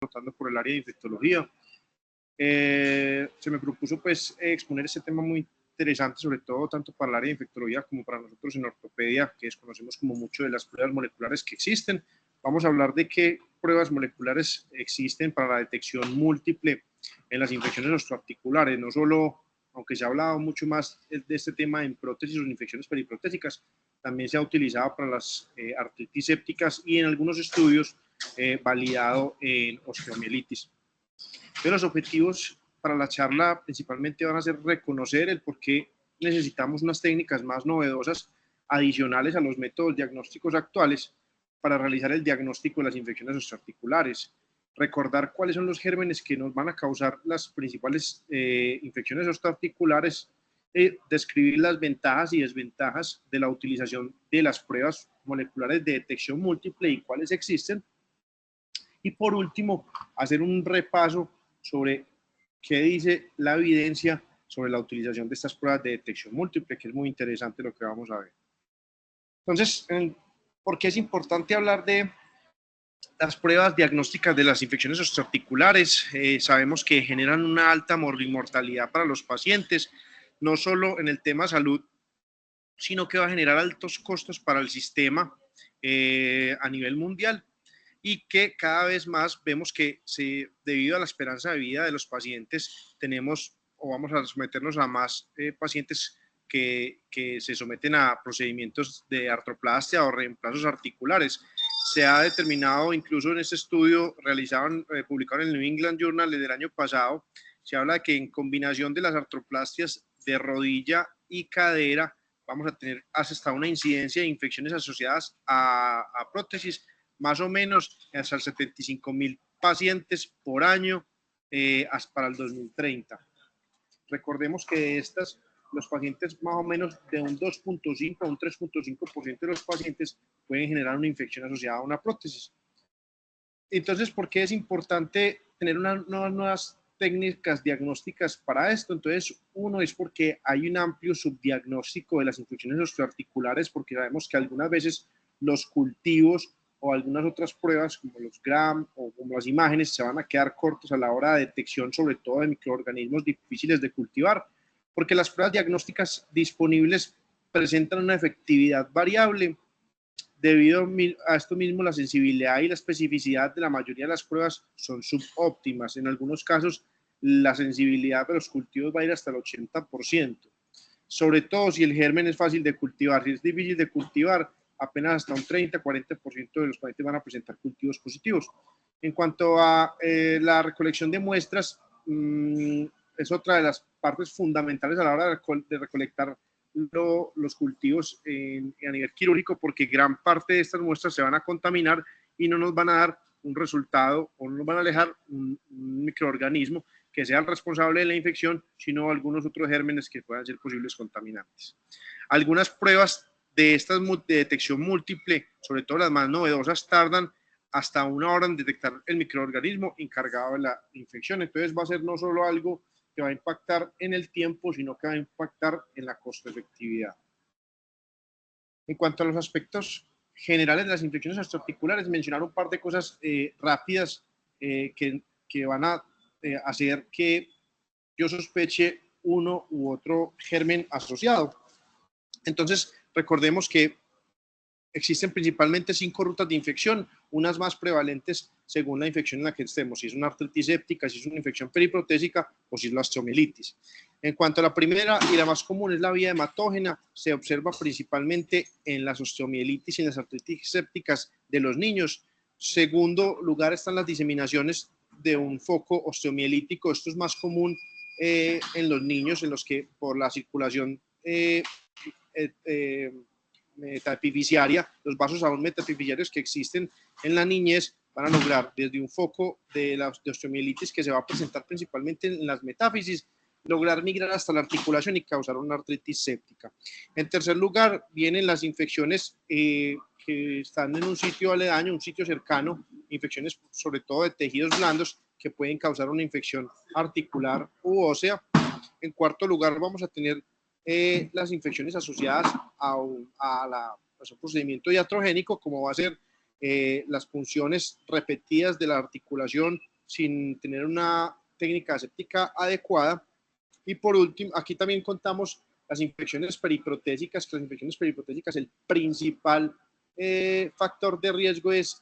rotando por el área de infectología. Se me propuso pues exponer este tema muy interesante, sobre todo tanto para el área de infectología como para nosotros en ortopedia, que desconocemos como mucho de las pruebas moleculares que existen. Vamos a hablar de qué pruebas moleculares existen para la detección múltiple en las infecciones osteoarticulares, no solo, aunque se ha hablado mucho más de este tema en prótesis o en infecciones periprotésicas, también se ha utilizado para las artritis sépticas y en algunos estudios validado en osteomielitis. Pero los objetivos para la charla principalmente van a ser reconocer el por qué necesitamos unas técnicas más novedosas adicionales a los métodos diagnósticos actuales para realizar el diagnóstico de las infecciones osteoarticulares, recordar cuáles son los gérmenes que nos van a causar las principales infecciones osteoarticulares, describir las ventajas y desventajas de la utilización de las pruebas moleculares de detección múltiple y cuáles existen, y por último, hacer un repaso sobre qué dice la evidencia sobre la utilización de estas pruebas de detección múltiple, que es muy interesante lo que vamos a ver. Entonces, ¿por qué es importante hablar de las pruebas diagnósticas de las infecciones osteoarticulares? Sabemos que generan una alta mortalidad para los pacientes, no solo en el tema salud, sino que va a generar altos costos para el sistema a nivel mundial, y que cada vez más vemos que debido a la esperanza de vida de los pacientes tenemos o vamos a someternos a más pacientes que se someten a procedimientos de artroplastia o reemplazos articulares. Se ha determinado, incluso en este estudio realizado, publicado en el New England Journal del año pasado, se habla de que en combinación de las artroplastias de rodilla y cadera vamos a tener hasta una incidencia de infecciones asociadas a prótesis más o menos hasta 75,000 pacientes por año para el 2030. Recordemos que de estas, los pacientes más o menos de un 2.5 a un 3.5% de los pacientes pueden generar una infección asociada a una prótesis. Entonces, ¿por qué es importante tener unas nuevas técnicas diagnósticas para esto? Entonces, uno es porque hay un amplio subdiagnóstico de las infecciones osteoarticulares, porque sabemos que algunas veces los cultivos o algunas otras pruebas como los GRAM o como las imágenes se van a quedar cortos a la hora de detección, sobre todo de microorganismos difíciles de cultivar, porque las pruebas diagnósticas disponibles presentan una efectividad variable. Debido a esto mismo, la sensibilidad y la especificidad de la mayoría de las pruebas son subóptimas. En algunos casos, la sensibilidad de los cultivos va a ir hasta el 80%. Sobre todo si el germen es fácil de cultivar. Si es difícil de cultivar, apenas hasta un 30-40% de los pacientes van a presentar cultivos positivos. En cuanto a la recolección de muestras, es otra de las partes fundamentales a la hora de recolectar los cultivos a nivel quirúrgico, porque gran parte de estas muestras se van a contaminar y no nos van a dar un resultado o no nos van a dejar un microorganismo que sea el responsable de la infección, sino algunos otros gérmenes que puedan ser posibles contaminantes. Algunas pruebas de estas de detección múltiple, sobre todo las más novedosas, tardan hasta 1 hora en detectar el microorganismo encargado de la infección. Entonces va a ser no solo algo que va a impactar en el tiempo, sino que va a impactar en la costo-efectividad. En cuanto a los aspectos generales de las infecciones osteoarticulares, mencionar un par de cosas rápidas que van a hacer que yo sospeche uno u otro germen asociado. Entonces, recordemos que existen principalmente 5 rutas de infección, unas más prevalentes según la infección en la que estemos, si es una artritis séptica, si es una infección periprotésica o si es la osteomielitis. En cuanto a la primera y la más común es la vía hematógena, se observa principalmente en las osteomielitis y en las artritis sépticas de los niños. Segundo lugar están las diseminaciones de un foco osteomielítico. Esto es más común en los niños, en los que por la circulación metaepificiaria, los vasos aún metaepificiarios que existen en la niñez van a lograr desde un foco de osteomielitis que se va a presentar principalmente en las metáfisis, lograr migrar hasta la articulación y causar una artritis séptica. En tercer lugar vienen las infecciones que están en un sitio aledaño, un sitio cercano, infecciones sobre todo de tejidos blandos que pueden causar una infección articular u ósea. En cuarto lugar vamos a tener las infecciones asociadas a un procedimiento iatrogénico, como va a ser las punciones repetidas de la articulación sin tener una técnica aséptica adecuada. Y por último, aquí también contamos las infecciones periprotésicas, que las infecciones periprotésicas, el principal factor de riesgo es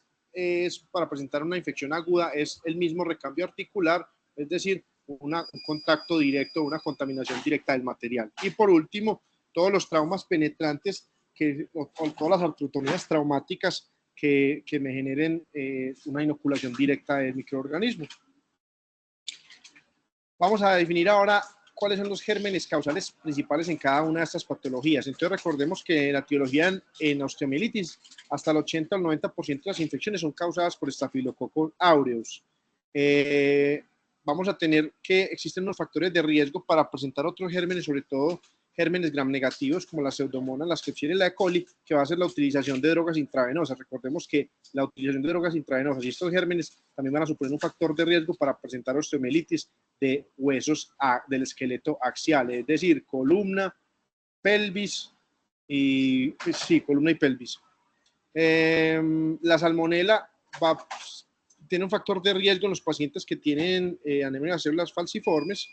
para presentar una infección aguda, es el mismo recambio articular, es decir, un contacto directo, una contaminación directa del material. Y por último, todos los traumas penetrantes, o todas las artrotonías traumáticas que me generen una inoculación directa del microorganismo. Vamos a definir ahora cuáles son los gérmenes causales principales en cada una de estas patologías. Entonces recordemos que la etiología en osteomielitis, hasta el 80 al 90% de las infecciones son causadas por Staphylococcus aureus. Vamos a tener que existen unos factores de riesgo para presentar otros gérmenes, sobre todo gérmenes gram negativos como la Pseudomonas, la Klebsiella y la E. coli, que va a ser la utilización de drogas intravenosas. Recordemos que la utilización de drogas intravenosas y estos gérmenes también van a suponer un factor de riesgo para presentar osteomielitis de huesos del esqueleto axial, es decir, columna, pelvis y columna y pelvis. La salmonela tiene un factor de riesgo en los pacientes que tienen anemia de células falciformes,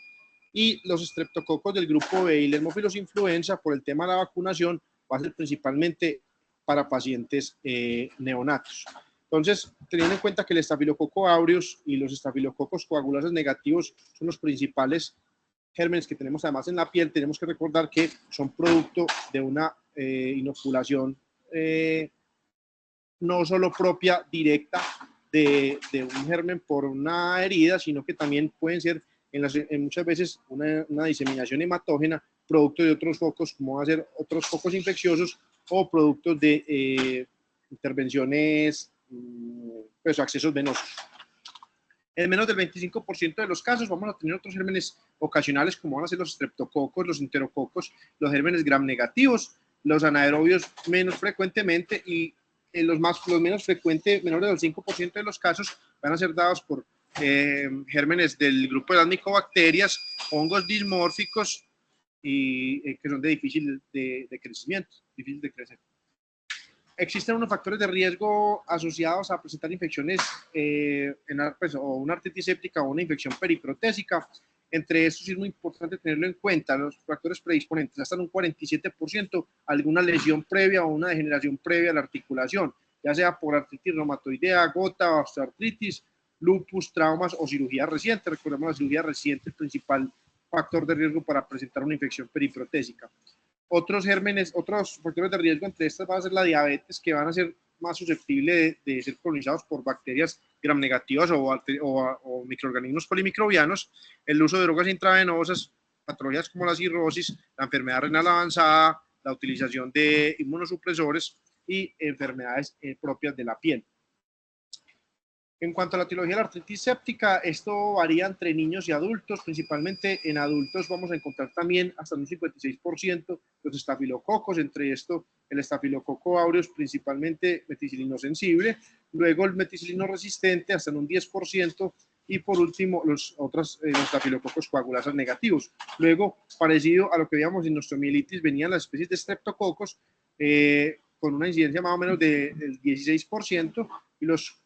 y los estreptococos del grupo B y el Haemophilus influenza, por el tema de la vacunación, va a ser principalmente para pacientes neonatos. Entonces, teniendo en cuenta que el Staphylococcus aureus y los Staphylococcus coagulasa negativos son los principales gérmenes que tenemos además en la piel, tenemos que recordar que son producto de una inoculación no solo propia, directa, de un germen por una herida, sino que también pueden ser muchas veces una diseminación hematógena, producto de otros focos, como va a ser otros focos infecciosos, o productos de intervenciones, pues accesos venosos. En menos del 25% de los casos vamos a tener otros gérmenes ocasionales, como van a ser los streptococos, los enterococos, los gérmenes gram negativos, los anaerobios menos frecuentemente, y los menos frecuentes, menores del 5% de los casos, van a ser dados por gérmenes del grupo de las micobacterias, hongos dismórficos y que son de difícil de crecimiento, difícil de crecer. Existen unos factores de riesgo asociados a presentar infecciones o una artritis séptica o una infección periprotésica. Entre estos es muy importante tenerlo en cuenta. Los factores predisponentes, hasta un 47%, alguna lesión previa o una degeneración previa a la articulación, ya sea por artritis reumatoidea, gota, osteoartritis, lupus, traumas o cirugía reciente. Recordemos la cirugía reciente, el principal factor de riesgo para presentar una infección periprotésica. Otros factores de riesgo, entre estas va a ser la diabetes, que van a ser más susceptibles de ser colonizados por bacterias gram negativas o microorganismos polimicrobianos, el uso de drogas intravenosas, patologías como la cirrosis, la enfermedad renal avanzada, la utilización de inmunosupresores y enfermedades propias de la piel. En cuanto a la etiología de la artritis séptica, esto varía entre niños y adultos. Principalmente en adultos vamos a encontrar también hasta un 56% los estafilococos, entre esto el estafilococo aureus, principalmente meticilino sensible, luego el meticilino resistente hasta en un 10%, y por último los estafilococos coagulasas negativos. Luego, parecido a lo que veíamos en osteomielitis, venían las especies de streptococos con una incidencia más o menos del 16%, y los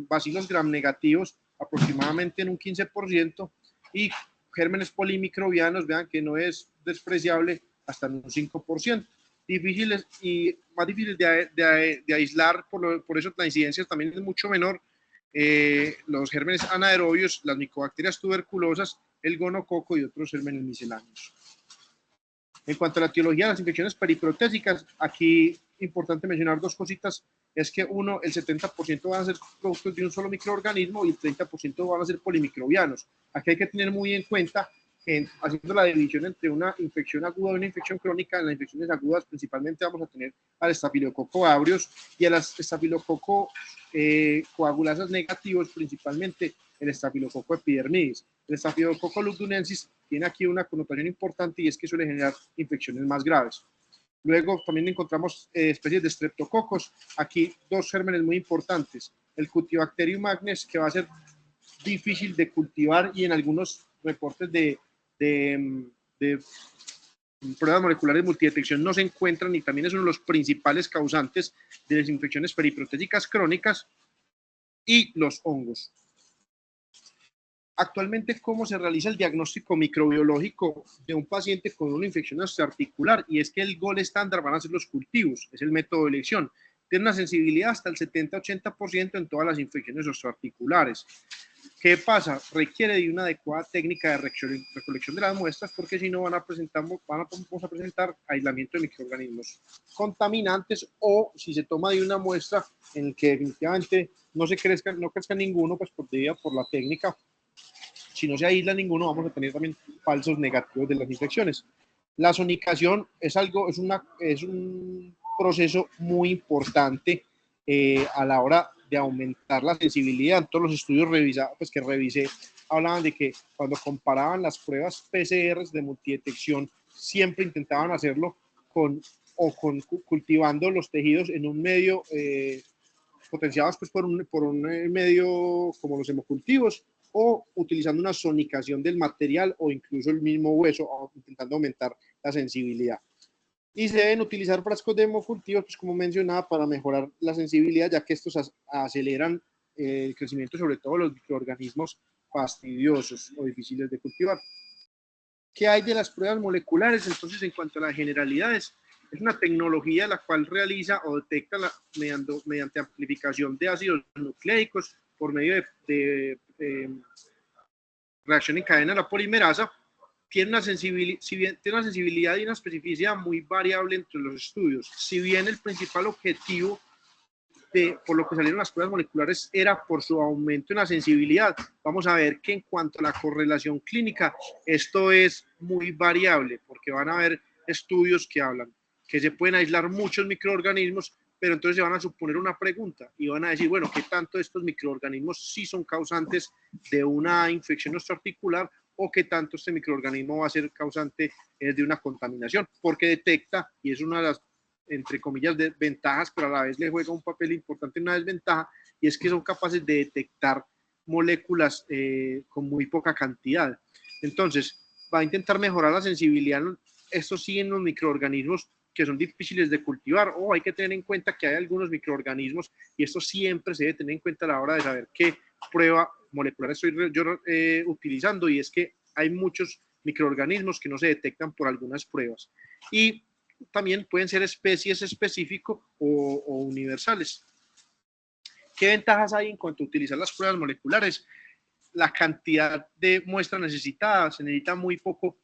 bacilos gram negativos aproximadamente en un 15%, y gérmenes polimicrobianos, vean que no es despreciable, hasta en un 5%. Difíciles y más difíciles de aislar, por eso la incidencia también es mucho menor. Los gérmenes anaerobios, las micobacterias tuberculosas, el gonococo y otros gérmenes misceláneos. En cuanto a la etiología de las infecciones periprotésicas, aquí importante mencionar dos cositas. Es que el 70% van a ser productos de un solo microorganismo y el 30% van a ser polimicrobianos. Aquí hay que tener muy en cuenta, haciendo la división entre una infección aguda y una infección crónica. En las infecciones agudas principalmente vamos a tener al estafilococo aureus y a las estafilococo coagulasas negativos, principalmente el estafilococo epidermidis. El estafilococo lugdunensis tiene aquí una connotación importante, y es que suele generar infecciones más graves. Luego también encontramos especies de streptococos. Aquí dos gérmenes muy importantes. El Cutibacterium magnes, que va a ser difícil de cultivar, y en algunos reportes de pruebas moleculares multidetección no se encuentran, y también es uno de los principales causantes de las infecciones periprotésicas crónicas. Y los hongos. Actualmente, ¿cómo se realiza el diagnóstico microbiológico de un paciente con una infección osteoarticular? Y es que el gol estándar van a ser los cultivos, es el método de elección. Tiene una sensibilidad hasta el 70-80% en todas las infecciones osteoarticulares. ¿Qué pasa? Requiere de una adecuada técnica de recolección de las muestras, porque si no vamos a presentar aislamiento de microorganismos contaminantes, o si se toma de una muestra en que definitivamente no crezca ninguno, pues por la técnica, si no se aísla ninguno, vamos a tener también falsos negativos de las infecciones. La sonicación es un proceso muy importante a la hora de aumentar la sensibilidad. Todos los estudios que revisé hablaban de que cuando comparaban las pruebas PCR de multidetección, siempre intentaban hacerlo cultivando los tejidos en un medio potenciados pues, por un medio como los hemocultivos, o utilizando una sonicación del material o incluso el mismo hueso, intentando aumentar la sensibilidad. Y se deben utilizar frascos de hemocultivos, pues como mencionaba, para mejorar la sensibilidad, ya que estos aceleran el crecimiento, sobre todo los microorganismos fastidiosos o difíciles de cultivar. ¿Qué hay de las pruebas moleculares? Entonces, en cuanto a las generalidades, es una tecnología la cual realiza o detecta mediante amplificación de ácidos nucleicos por medio de reacción en cadena de la polimerasa. Tiene una sensibilidad y una especificidad muy variable entre los estudios. Si bien el principal objetivo por lo que salieron las pruebas moleculares era por su aumento en la sensibilidad, vamos a ver que en cuanto a la correlación clínica, esto es muy variable, porque van a haber estudios que hablan que se pueden aislar muchos microorganismos, pero entonces se van a suponer una pregunta y van a decir, bueno, ¿qué tanto estos microorganismos sí son causantes de una infección osteoarticular, o qué tanto este microorganismo va a ser causante de una contaminación? Porque detecta, y es una de las, entre comillas, de ventajas, pero a la vez le juega un papel importante en una desventaja, y es que son capaces de detectar moléculas con muy poca cantidad. Entonces, va a intentar mejorar la sensibilidad, esto sí, en los microorganismos que son difíciles de cultivar, o hay que tener en cuenta que hay algunos microorganismos, y esto siempre se debe tener en cuenta a la hora de saber qué prueba molecular estoy yo utilizando, y es que hay muchos microorganismos que no se detectan por algunas pruebas, y también pueden ser especies específicas o universales. ¿Qué ventajas hay en cuanto a utilizar las pruebas moleculares? La cantidad de muestras necesitadas, se necesita muy poco.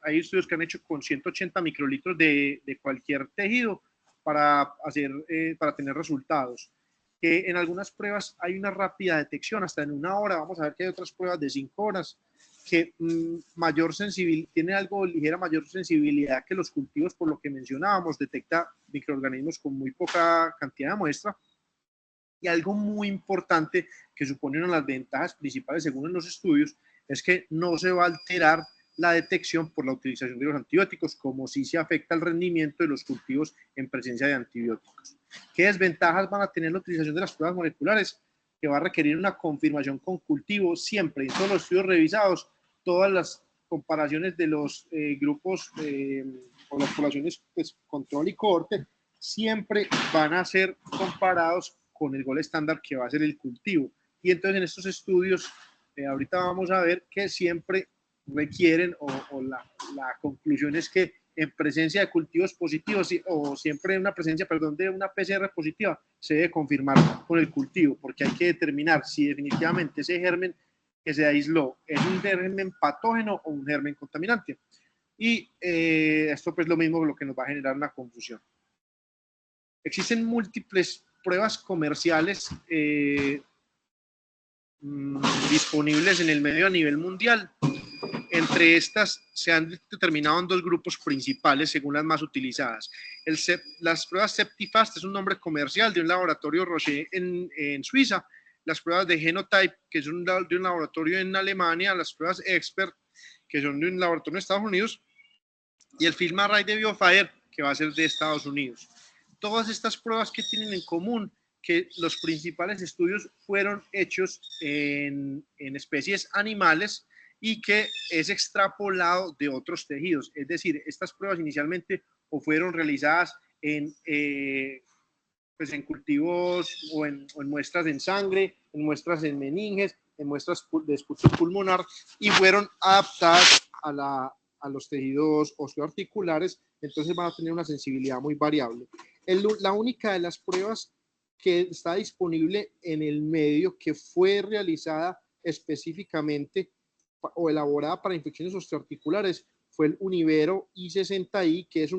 Hay estudios que han hecho con 180 microlitros de cualquier tejido para tener resultados. Que en algunas pruebas hay una rápida detección, hasta en 1 hora. Vamos a ver que hay otras pruebas de 5 horas que tiene algo ligera mayor sensibilidad que los cultivos, por lo que mencionábamos, detecta microorganismos con muy poca cantidad de muestra. Y algo muy importante que supone una de las ventajas principales según los estudios es que no se va a alterar la detección por la utilización de los antibióticos, como si se afecta el rendimiento de los cultivos en presencia de antibióticos. ¿Qué desventajas van a tener la utilización de las pruebas moleculares? Que va a requerir una confirmación con cultivos siempre. En todos los estudios revisados, todas las comparaciones de los grupos o las poblaciones, pues, control y cohorte, siempre van a ser comparados con el gol estándar, que va a ser el cultivo. Y entonces en estos estudios, ahorita vamos a ver que siempre requieren, o la conclusión es que en presencia de cultivos positivos, o siempre en una presencia, perdón, de una PCR positiva, se debe confirmar con el cultivo, porque hay que determinar si definitivamente ese germen que se aisló es un germen patógeno o un germen contaminante. Y esto pues lo mismo, lo que nos va a generar una confusión. Existen múltiples pruebas comerciales disponibles en el medio a nivel mundial. Entre estas se han determinado en 2 grupos principales según las más utilizadas. Las pruebas Septifast es un nombre comercial de un laboratorio Roche en Suiza. Las pruebas de Genotype, que son de un laboratorio en Alemania. Las pruebas Expert, que son de un laboratorio en Estados Unidos. Y el FilmArray de BioFire, que va a ser de Estados Unidos. Todas estas pruebas, que tienen en común, que los principales estudios fueron hechos en especies animales y que es extrapolado de otros tejidos. Es decir, estas pruebas inicialmente o fueron realizadas pues en cultivos o en muestras en sangre, en muestras en meninges, muestras de esputo pulmonar y fueron adaptadas a los tejidos osteoarticulares, entonces van a tener una sensibilidad muy variable. La única de las pruebas que está disponible en el medio que fue realizada específicamente o elaborada para infecciones osteoarticulares fue el Univero I60i, que es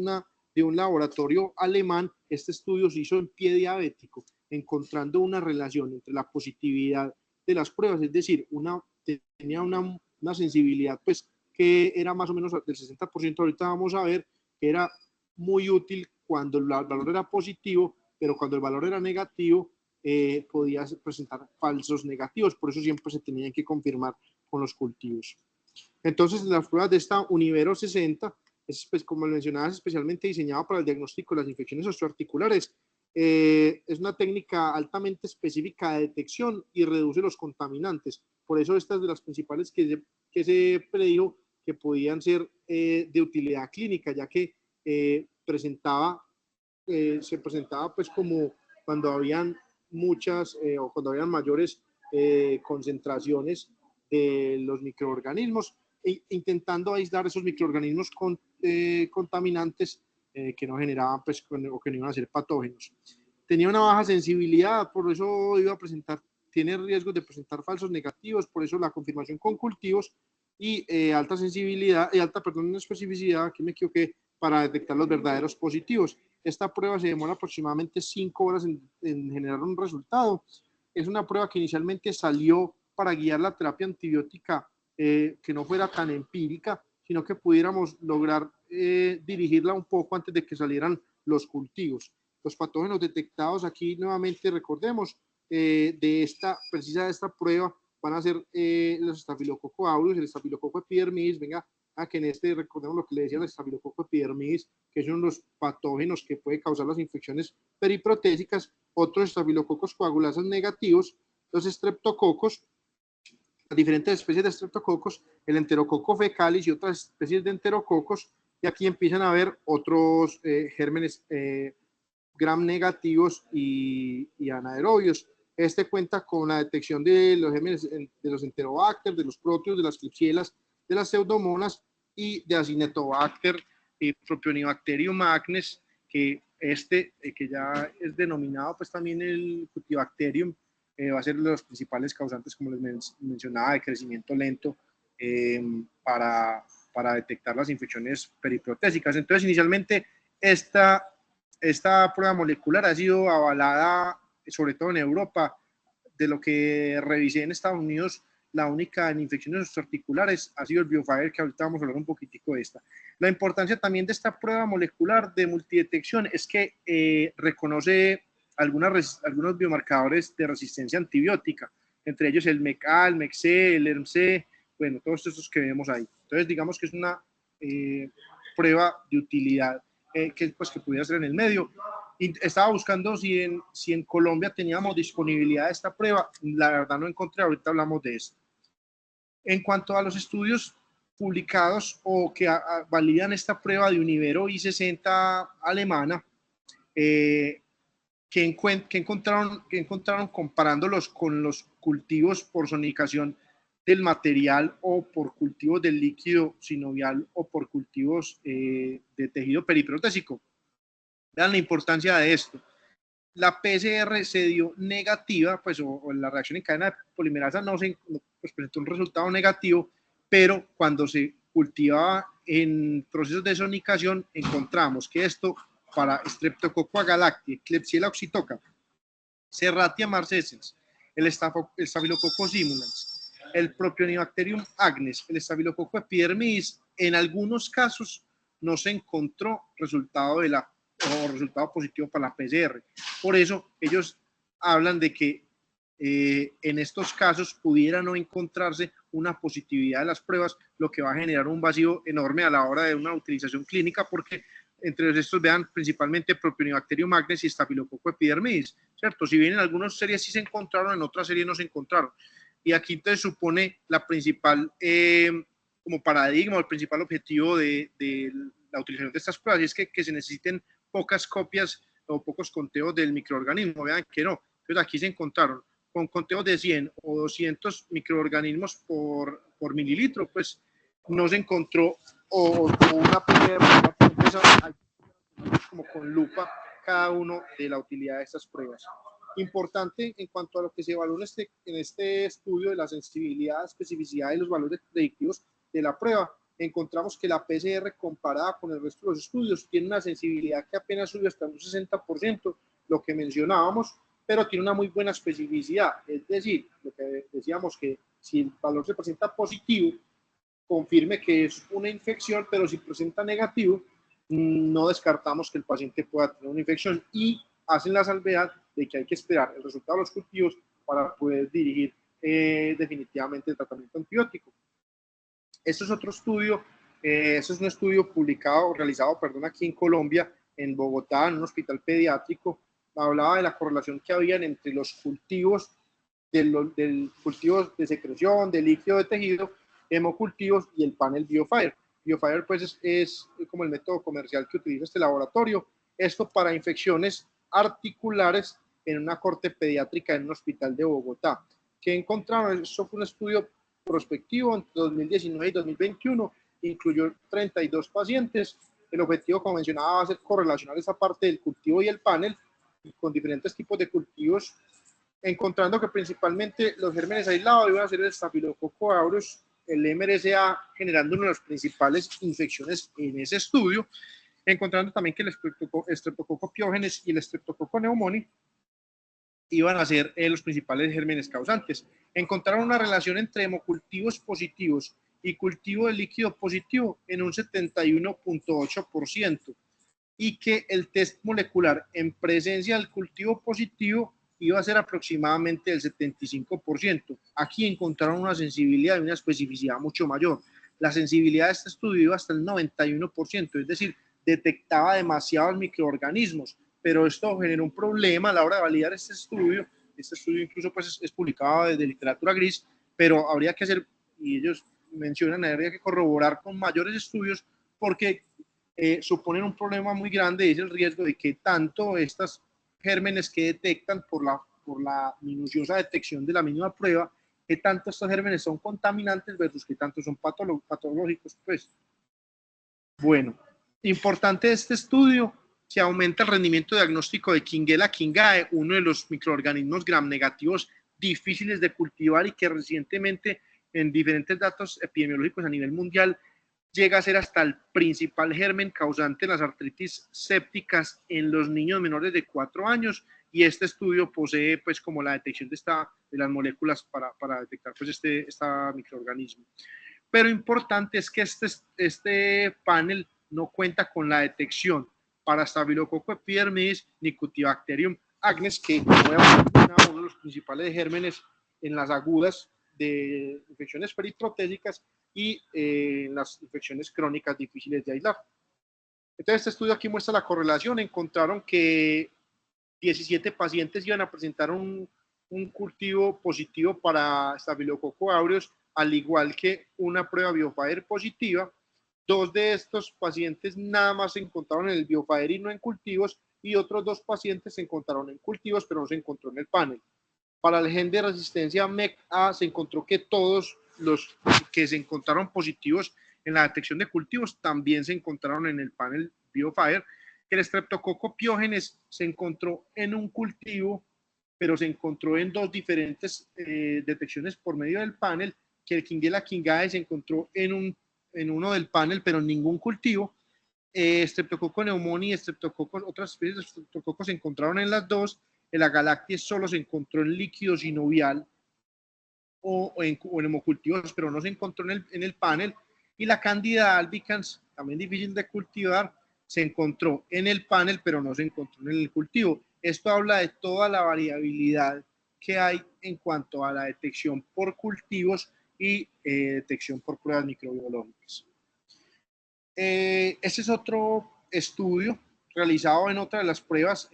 de un laboratorio alemán. Este estudio se hizo en pie diabético, encontrando una relación entre la positividad de las pruebas, es decir, tenía una sensibilidad pues que era más o menos del 60%, ahorita vamos a ver que era muy útil cuando el valor era positivo, pero cuando el valor era negativo podía presentar falsos negativos, por eso siempre se tenían que confirmar con los cultivos. Entonces, las pruebas de esta Univero 60, pues, como mencionabas, especialmente diseñada para el diagnóstico de las infecciones osteoarticulares, es una técnica altamente específica de detección y reduce los contaminantes. Por eso esta es de las principales que se predijo que podían ser de utilidad clínica, ya que se presentaba pues como cuando habían muchas o cuando habían mayores concentraciones de los microorganismos, intentando aislar esos microorganismos contaminantes que no generaban pues, o que no iban a ser patógenos. Tenía una baja sensibilidad, por eso tiene riesgos de presentar falsos negativos, por eso la confirmación con cultivos y alta sensibilidad, especificidad, aquí me equivoqué, para detectar los verdaderos positivos. Esta prueba se demora aproximadamente 5 horas en generar un resultado. Es una prueba que inicialmente salió para guiar la terapia antibiótica que no fuera tan empírica, sino que pudiéramos lograr dirigirla un poco antes de que salieran los cultivos. Los patógenos detectados aquí, nuevamente recordemos, de esta prueba van a ser los Staphylococcus aureus, el Staphylococcus epidermidis, venga, que en este recordemos lo que le decía el Staphylococcus epidermidis, que son los patógenos que puede causar las infecciones periprotésicas, otros Staphylococcus coagulasa negativos, los streptococos, las diferentes especies de streptococos, el enterococo fecalis y otras especies de enterococos, y aquí empiezan a haber otros gérmenes gram negativos y anaerobios. Este cuenta con la detección de los gérmenes de los enterobacter, de los proteus, de las klebsielas, de las pseudomonas y de Acinetobacter y Propionibacterium magnes, que que ya es denominado pues también el Cutibacterium, va a ser de los principales causantes, como les mencionaba, de crecimiento lento para detectar las infecciones periprotésicas. Entonces, inicialmente, esta prueba molecular ha sido avalada, sobre todo en Europa. De lo que revisé en Estados Unidos, la única en infecciones articulares ha sido el BioFire, que ahorita vamos a hablar un poquitico de esta. La importancia también de esta prueba molecular de multidetección es que reconoce algunos biomarcadores de resistencia antibiótica, entre ellos el MECA, el MECC, el ERMC, bueno, todos estos que vemos ahí. Entonces, digamos que es una prueba de utilidad que pudiera ser en el medio. Y estaba buscando si en Colombia teníamos disponibilidad de esta prueba. La verdad no encontré, ahorita hablamos de esto. En cuanto a los estudios publicados o que validan esta prueba de Univero I60 alemana, que encontraron comparándolos con los cultivos por zonificación del material o por cultivos del líquido sinovial o por cultivos de tejido periprotésico. Vean la importancia de esto. La PCR se dio negativa, pues, o la reacción en cadena de polimerasa pues, presentó un resultado negativo, pero cuando se cultivaba en procesos de zonificación, encontramos que esto para Streptococcus galactiae, Klebsiella oxytoca, Serratia marcescens, el Staphylococcus simulans, el Propionibacterium agnes, el Staphylococcus epidermidis, en algunos casos no se encontró resultado positivo para la PCR. Por eso ellos hablan de que en estos casos pudiera no encontrarse una positividad de las pruebas, lo que va a generar un vacío enorme a la hora de una utilización clínica, porque entre estos vean principalmente Propionibacterium magnes y Staphylococcus epidermidis, ¿cierto? Si bien en algunas series sí se encontraron, en otras series no se encontraron. Y aquí entonces supone la principal como paradigma, el principal objetivo de la utilización de estas pruebas, y es que se necesiten pocas copias o pocos conteos del microorganismo. Vean que no. Entonces aquí se encontraron con conteos de 100 o 200 microorganismos por mililitro, pues no se encontró o una PCR como con lupa cada uno de la utilidad de estas pruebas. Importante en cuanto a lo que se evaluó en este estudio de la sensibilidad, especificidad y los valores predictivos de la prueba, encontramos que la PCR comparada con el resto de los estudios tiene una sensibilidad que apenas sube hasta un 60%, lo que mencionábamos, pero tiene una muy buena especificidad, es decir, lo que decíamos que si el valor se presenta positivo, confirme que es una infección, pero si presenta negativo, no descartamos que el paciente pueda tener una infección y hacen la salvedad de que hay que esperar el resultado de los cultivos para poder dirigir definitivamente el tratamiento antibiótico. Esto es otro estudio, eso es un estudio realizado aquí en Colombia, en Bogotá, en un hospital pediátrico. Hablaba de la correlación que había entre los cultivos, del cultivo de secreción, de líquido de tejido, hemocultivos y el panel BioFire. BioFire pues es como el método comercial que utiliza este laboratorio. Esto para infecciones articulares en una corte pediátrica en un hospital de Bogotá. ¿Qué encontraron? Eso fue un estudio prospectivo entre 2019 y 2021. Incluyó 32 pacientes. El objetivo, como mencionaba, va a ser correlacionar esa parte del cultivo y el panel con diferentes tipos de cultivos, encontrando que principalmente los gérmenes aislados iban a ser el Staphylococcus aureus, el MRSA, generando una de las principales infecciones en ese estudio, encontrando también que el Streptococcus pyogenes y el Streptococcus pneumoniae iban a ser los principales gérmenes causantes. Encontraron una relación entre hemocultivos positivos y cultivo de líquido positivo en un 71.8%, y que el test molecular en presencia del cultivo positivo iba a ser aproximadamente del 75%. Aquí encontraron una sensibilidad y una especificidad mucho mayor. La sensibilidad de este estudio iba hasta el 91%, es decir, detectaba demasiados microorganismos, pero esto generó un problema a la hora de validar este estudio. Este estudio incluso pues, es publicado de literatura gris, pero habría que hacer, y ellos mencionan, habría que corroborar con mayores estudios porque suponen un problema muy grande, es el riesgo de que tanto estos gérmenes que detectan por la minuciosa detección de la mínima prueba, que tanto estos gérmenes son contaminantes versus que tanto son patológicos, pues. Bueno, importante este estudio que aumenta el rendimiento diagnóstico de Klebsiella kingae, uno de los microorganismos gram negativos difíciles de cultivar y que recientemente en diferentes datos epidemiológicos a nivel mundial llega a ser hasta el principal germen causante de las artritis sépticas en los niños menores de 4 años, y este estudio posee pues como la detección de las moléculas para detectar pues este microorganismo. Pero importante es que este panel no cuenta con la detección para Staphylococcus epidermidis ni Cutibacterium agnes, que como ya mencionaba, uno de los principales gérmenes en las agudas de infecciones periprotésicas y las infecciones crónicas difíciles de aislar. Entonces, este estudio aquí muestra la correlación. Encontraron que 17 pacientes iban a presentar un cultivo positivo para Staphylococcus aureus, al igual que una prueba BioFire positiva. 2 de estos pacientes nada más se encontraron en el BioFire y no en cultivos, y otros 2 pacientes se encontraron en cultivos, pero no se encontró en el panel. Para el gen de resistencia MEC-A se encontró que todos los que se encontraron positivos en la detección de cultivos también se encontraron en el panel BioFire. El Streptococcus pyogenes se encontró en un cultivo, pero se encontró en 2 diferentes detecciones por medio del panel, que el Klebsiella kingae se encontró en uno del panel, pero en ningún cultivo. Streptococcus pneumoniae y otras especies de Streptococcus se encontraron en las 2. El Agalactias solo se encontró en líquido sinovial o en hemocultivos, pero no se encontró en el panel. Y la Candida albicans, también difícil de cultivar, se encontró en el panel, pero no se encontró en el cultivo. Esto habla de toda la variabilidad que hay en cuanto a la detección por cultivos y detección por pruebas microbiológicas. Este es otro estudio realizado en otra de las pruebas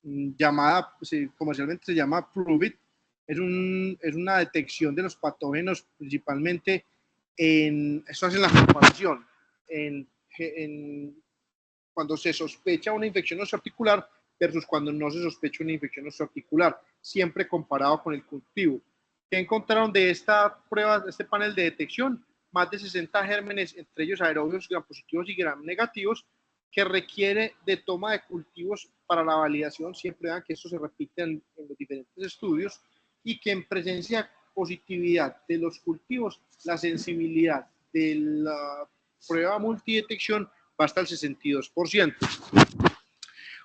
llamada, comercialmente se llama PROVIT. Es una detección de los patógenos principalmente esto hace la comparación cuando se sospecha una infección osteoarticular versus cuando no se sospecha una infección osteoarticular. siempre comparado con el cultivo. ¿Qué encontraron de esta prueba, de este panel de detección? Más de 60 gérmenes, entre ellos aerobios gram positivos y gram negativos, que requiere de toma de cultivos para la validación, siempre vean que esto se repite en los diferentes estudios, y que en presencia de positividad de los cultivos, la sensibilidad de la prueba multidetección va hasta el 62%.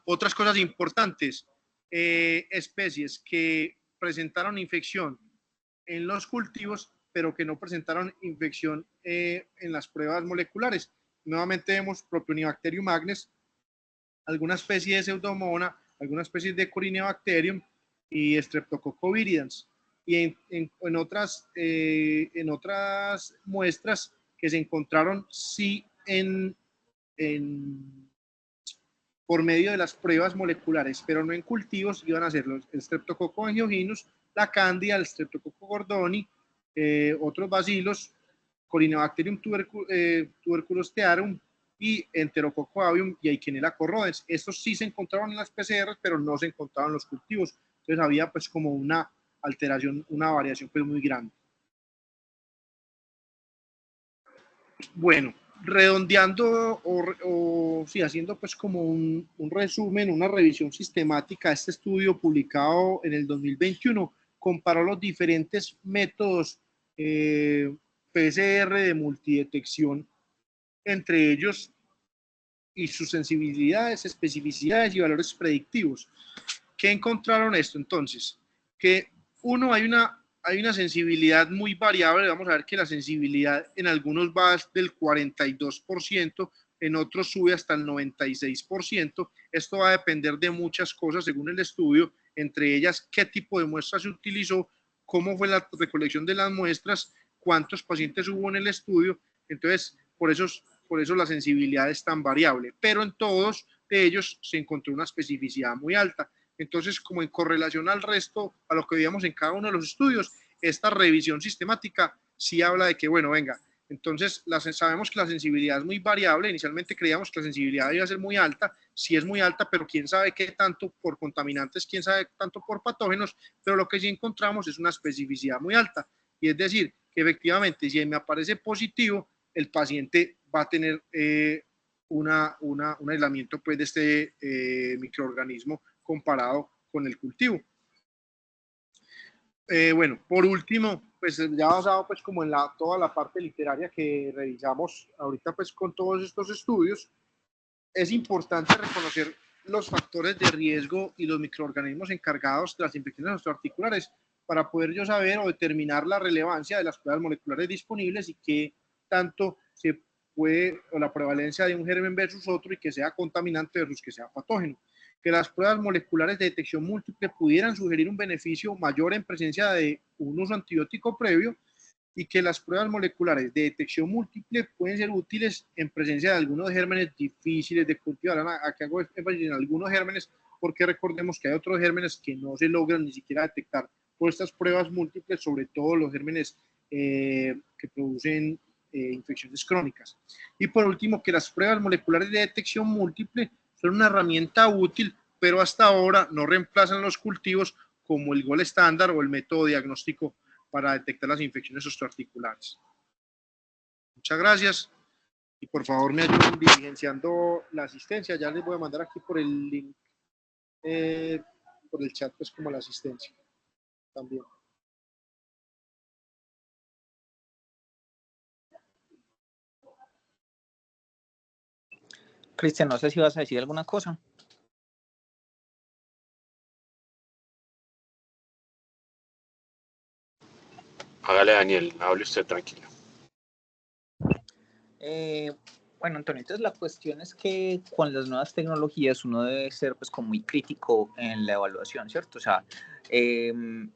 Otras cosas importantes, especies que presentaron infección en los cultivos, pero que no presentaron infección en las pruebas moleculares. Nuevamente vemos Propionibacterium agnes, alguna especie de Pseudomonas, alguna especie de Corynebacterium y Streptococcus viridans. Y en otras muestras que se encontraron sí por medio de las pruebas moleculares, pero no en cultivos, iban a ser los Streptococcus angioginus, la cándida, el Streptococcus gordoni, otros bacilos, Corynebacterium tuberculostearum y Enterococcus avium y Eikenella corrodens. Estos sí se encontraban en las PCR, pero no se encontraban en los cultivos. Entonces había pues como una alteración, una variación pues muy grande. Bueno, redondeando sí, haciendo pues como un resumen, una revisión sistemática, este estudio publicado en el 2021 comparó los diferentes métodos PCR de multidetección, entre ellos y sus sensibilidades, especificidades y valores predictivos. ¿Qué encontraron esto entonces? Que uno, hay una sensibilidad muy variable. Vamos a ver que la sensibilidad en algunos va del 42%, en otros sube hasta el 96%. Esto va a depender de muchas cosas según el estudio, entre ellas qué tipo de muestra se utilizó, cómo fue la recolección de las muestras, cuántos pacientes hubo en el estudio. Entonces, por eso la sensibilidad es tan variable, pero en todos de ellos se encontró una especificidad muy alta. Entonces, como en correlación al resto, a lo que veíamos en cada uno de los estudios, esta revisión sistemática sí habla de que, bueno, venga, entonces sabemos que la sensibilidad es muy variable. Inicialmente creíamos que la sensibilidad iba a ser muy alta, sí es muy alta, pero quién sabe qué tanto por contaminantes, quién sabe tanto por patógenos, pero lo que sí encontramos es una especificidad muy alta. Y es decir, que efectivamente, si me aparece positivo, el paciente va a tener un aislamiento pues, de este microorganismo comparado con el cultivo. Bueno, por último, pues ya basado pues como en toda la parte literaria que revisamos ahorita pues con todos estos estudios, es importante reconocer los factores de riesgo y los microorganismos encargados de las infecciones osteoarticulares para poder yo saber o determinar la relevancia de las pruebas moleculares disponibles y qué tanto se puede, o la prevalencia de un germen versus otro y que sea contaminante versus que sea patógeno. Que las pruebas moleculares de detección múltiple pudieran sugerir un beneficio mayor en presencia de un uso antibiótico previo y que las pruebas moleculares de detección múltiple pueden ser útiles en presencia de algunos gérmenes difíciles de cultivar. Aquí hago énfasis en algunos gérmenes porque recordemos que hay otros gérmenes que no se logran ni siquiera detectar por estas pruebas múltiples, sobre todo los gérmenes que producen infecciones crónicas. Y por último, que las pruebas moleculares de detección múltiple son una herramienta útil, pero hasta ahora no reemplazan los cultivos como el gol estándar o el método diagnóstico para detectar las infecciones osteoarticulares. Muchas gracias y por favor me ayuden diligenciando la asistencia. Ya les voy a mandar aquí por el link, por el chat, pues como la asistencia también. Cristian, no sé si vas a decir alguna cosa. Hágale, Daniel, hable usted tranquilo. Bueno, Antonio, entonces la cuestión es que con las nuevas tecnologías uno debe ser pues como muy crítico en la evaluación, ¿cierto? O sea,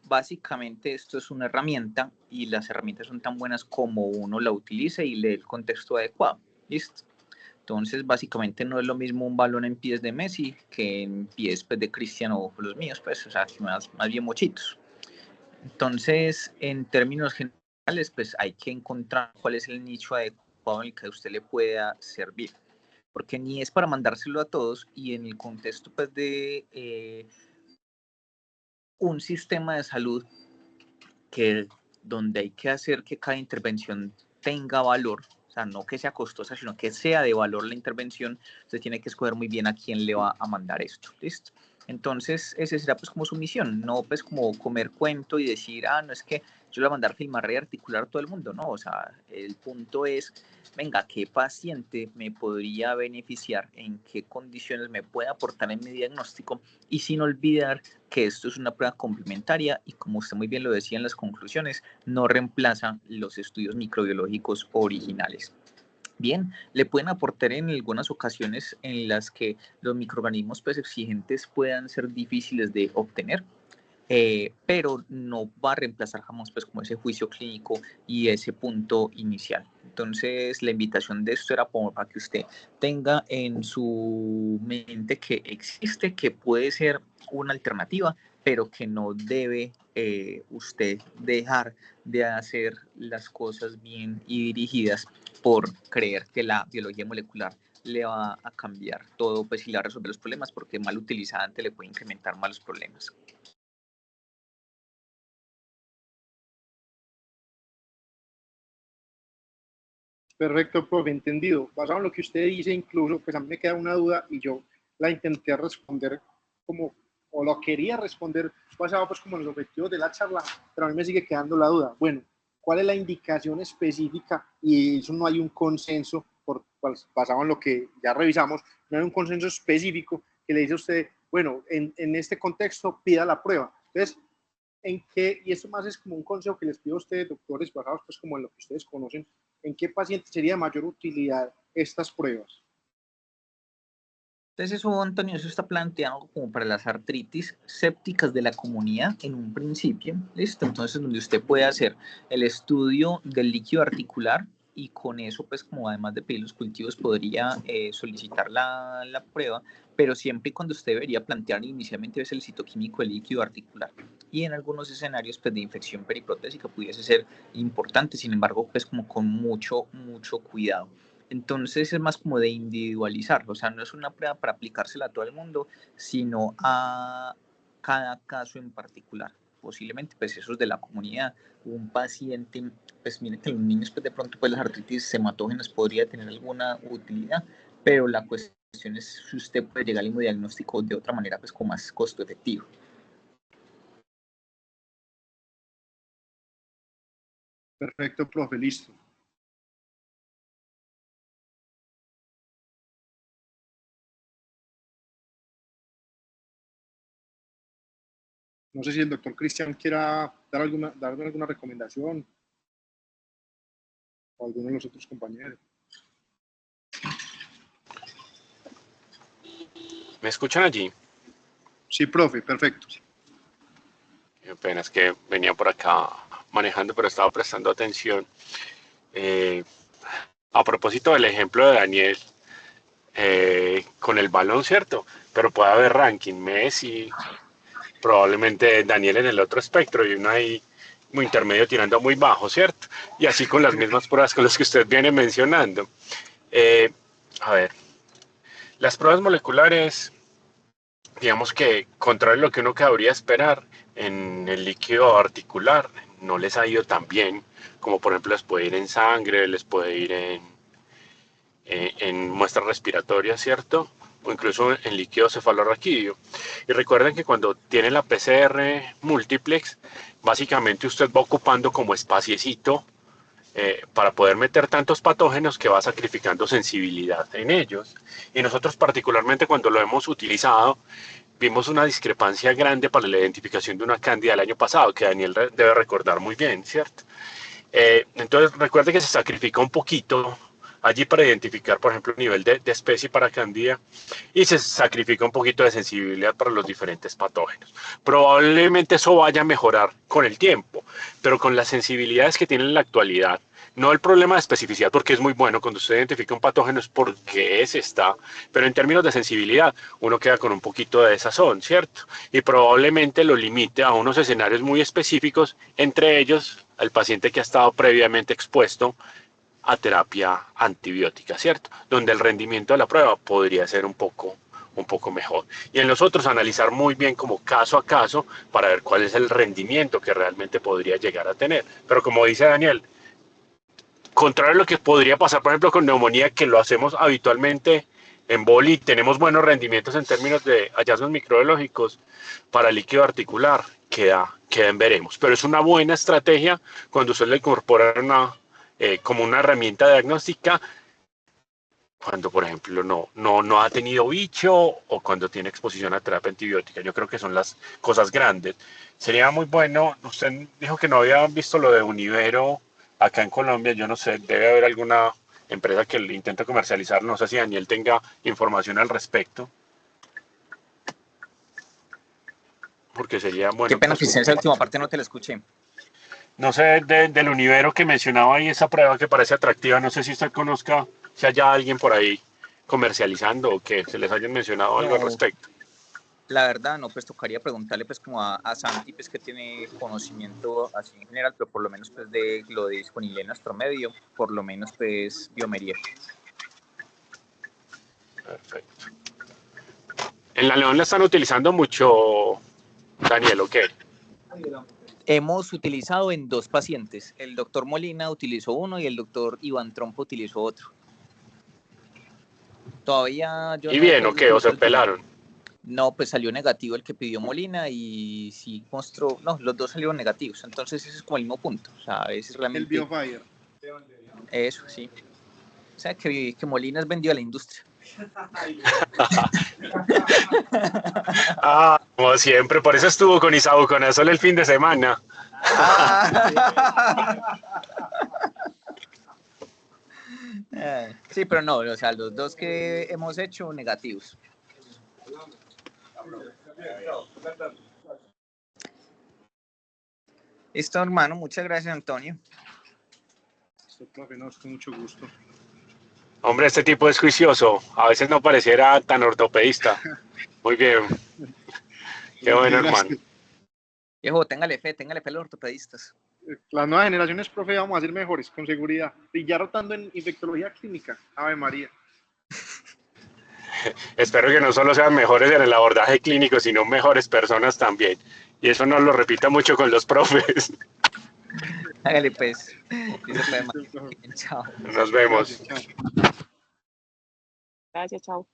básicamente esto es una herramienta y las herramientas son tan buenas como uno la utilice y lee el contexto adecuado, ¿listo? Entonces, básicamente no es lo mismo un balón en pies de Messi que en pies pues, de Cristiano o los míos, pues, o sea, más bien mochitos. Entonces, en términos generales, pues hay que encontrar cuál es el nicho adecuado en el que a usted le pueda servir. Porque ni es para mandárselo a todos y en el contexto pues, de un sistema de salud donde hay que hacer que cada intervención tenga valor, o sea, no que sea costosa, sino que sea de valor la intervención, usted tiene que escoger muy bien a quién le va a mandar esto, ¿listo? Entonces, esa será pues como su misión, no pues como comer cuento y decir, no es que yo le voy a mandar filmar y articular a todo el mundo, no, o sea, el punto es, venga, ¿qué paciente me podría beneficiar? ¿En qué condiciones me puede aportar en mi diagnóstico? Y sin olvidar que esto es una prueba complementaria y como usted muy bien lo decía en las conclusiones, no reemplaza los estudios microbiológicos originales. Bien, le pueden aportar en algunas ocasiones en las que los microorganismos pues, exigentes puedan ser difíciles de obtener, pero no va a reemplazar jamás pues como ese juicio clínico y ese punto inicial. Entonces la invitación de esto era para que usted tenga en su mente que existe, que puede ser una alternativa, pero que no debe usted dejar de hacer las cosas bien y dirigidas por creer que la biología molecular le va a cambiar todo pues, y le va a resolver los problemas, porque mal utilizada antes le puede incrementar más los problemas. Perfecto, profe, entendido. Basado en lo que usted dice, incluso, pues a mí me queda una duda y yo la intenté responder como, o lo quería responder basado pues como en los objetivos de la charla, pero a mí me sigue quedando la duda. Bueno, ¿cuál es la indicación específica? Y eso no hay un consenso, basado en lo que ya revisamos, no hay un consenso específico que le dice a usted, bueno, en este contexto pida la prueba. Entonces, ¿en qué, y esto más es como un consejo que les pido a ustedes, doctores, basados pues como en lo que ustedes conocen, en qué paciente sería de mayor utilidad estas pruebas? Entonces eso, Antonio, eso está planteado como para las artritis sépticas de la comunidad en un principio, ¿listo? Entonces donde usted puede hacer el estudio del líquido articular y con eso, pues como además de pedir los cultivos, podría solicitar la prueba, pero siempre y cuando usted debería plantear inicialmente es el citoquímico del líquido articular. Y en algunos escenarios pues, de infección periprotésica pudiese ser importante, sin embargo, pues como con mucho cuidado. Entonces es más como de individualizarlo, o sea, no es una prueba para aplicársela a todo el mundo, sino a cada caso en particular. Posiblemente, pues, esos de la comunidad, un paciente, pues, mire que los niños, pues, de pronto, pues, las artritis hematógenas podría tener alguna utilidad, pero la cuestión es si usted puede llegar al mismo diagnóstico de otra manera, pues, con más costo efectivo. Perfecto, profe, listo. No sé si el doctor Cristian quiera dar alguna recomendación o alguno de los otros compañeros. ¿Me escuchan allí? Sí, profe, perfecto. Apenas que venía por acá manejando, pero estaba prestando atención. A propósito del ejemplo de Daniel, con el balón, ¿cierto? Pero puede haber ranking, Messi, probablemente Daniel en el otro espectro y uno ahí muy intermedio tirando muy bajo, ¿cierto? Y así con las mismas pruebas con las que usted viene mencionando. A ver, las pruebas moleculares, digamos que contrario a lo que uno cabría esperar, en el líquido articular no les ha ido tan bien, como por ejemplo les puede ir en sangre, les puede ir en muestras respiratorias, ¿cierto? O incluso en líquido cefalorraquídeo. Y recuerden que cuando tiene la PCR multiplex, básicamente usted va ocupando como espaciecito para poder meter tantos patógenos que va sacrificando sensibilidad en ellos. Y nosotros particularmente cuando lo hemos utilizado, vimos una discrepancia grande para la identificación de una cándida el año pasado, que Daniel debe recordar muy bien, ¿cierto? Entonces recuerde que se sacrifica un poquito allí para identificar, por ejemplo, el nivel de especie para cándida y se sacrifica un poquito de sensibilidad para los diferentes patógenos. Probablemente eso vaya a mejorar con el tiempo, pero con las sensibilidades que tienen en la actualidad, no el problema de especificidad, porque es muy bueno cuando usted identifica un patógeno es porque ese está, pero en términos de sensibilidad uno queda con un poquito de desazón, ¿cierto? Y probablemente lo limite a unos escenarios muy específicos, entre ellos al paciente que ha estado previamente expuesto a terapia antibiótica, ¿cierto? Donde el rendimiento de la prueba podría ser un poco un poco mejor. Y en los otros analizar muy bien como caso a caso para ver cuál es el rendimiento que realmente podría llegar a tener. Pero como dice Daniel, contrario a lo que podría pasar, por ejemplo, con neumonía, que lo hacemos habitualmente en boli, tenemos buenos rendimientos en términos de hallazgos microbiológicos, para líquido articular queda en veremos. Pero es una buena estrategia cuando usted le incorpora como una herramienta diagnóstica cuando, por ejemplo, no ha tenido bicho o cuando tiene exposición a terapia antibiótica. Yo creo que son las cosas grandes. Sería muy bueno, usted dijo que no había visto lo de Univero acá en Colombia, yo no sé, debe haber alguna empresa que lo intente comercializar, no sé si Daniel tenga información al respecto. Porque sería Qué bueno. pena, Pues, Cristian, esa última parte no te la escuché. no sé, del Univero que mencionaba ahí, esa prueba que parece atractiva, no sé si usted conozca, si haya alguien por ahí comercializando o que se les hayan mencionado algo al No, respecto. la verdad, no, pues tocaría preguntarle pues como a Santi, pues que tiene conocimiento así en general, pero por lo menos pues de lo disponible en nuestro medio, por lo menos pues biomería. Perfecto. En la León la están utilizando mucho, Daniel, ¿o qué? Hemos utilizado en 2 pacientes. El doctor Molina utilizó uno y el doctor Iván Trompo utilizó otro. Todavía yo ¿Y no he bien o podido qué? ¿O se utilizar el tuyo. pelaron? No, pues salió negativo el que pidió Molina y sí mostró, no, los 2 salieron negativos. Entonces ese es como el mismo punto. O sea, es realmente... El BioFire. Eso, sí. O sea, que Molina es vendido a la industria. Como siempre, por eso estuvo con Isaú con Azol el fin de semana. Sí, pero no, o sea, los 2 que hemos hecho negativos. Listo, hermano, muchas gracias, Antonio. Esto, profe, no, es con mucho gusto. Hombre, este tipo es juicioso. A veces no pareciera tan ortopedista. Muy bien. Qué bueno, hermano. Viejo, téngale fe a los ortopedistas. Las nuevas generaciones, profe, vamos a ser mejores, con seguridad. Y ya rotando en infectología clínica. Ave María. Espero que no solo sean mejores en el abordaje clínico, sino mejores personas también. Y eso no lo repita mucho con los profes. Hágale pues. Chao. Nos vemos. Gracias, chao. Gracias, chao.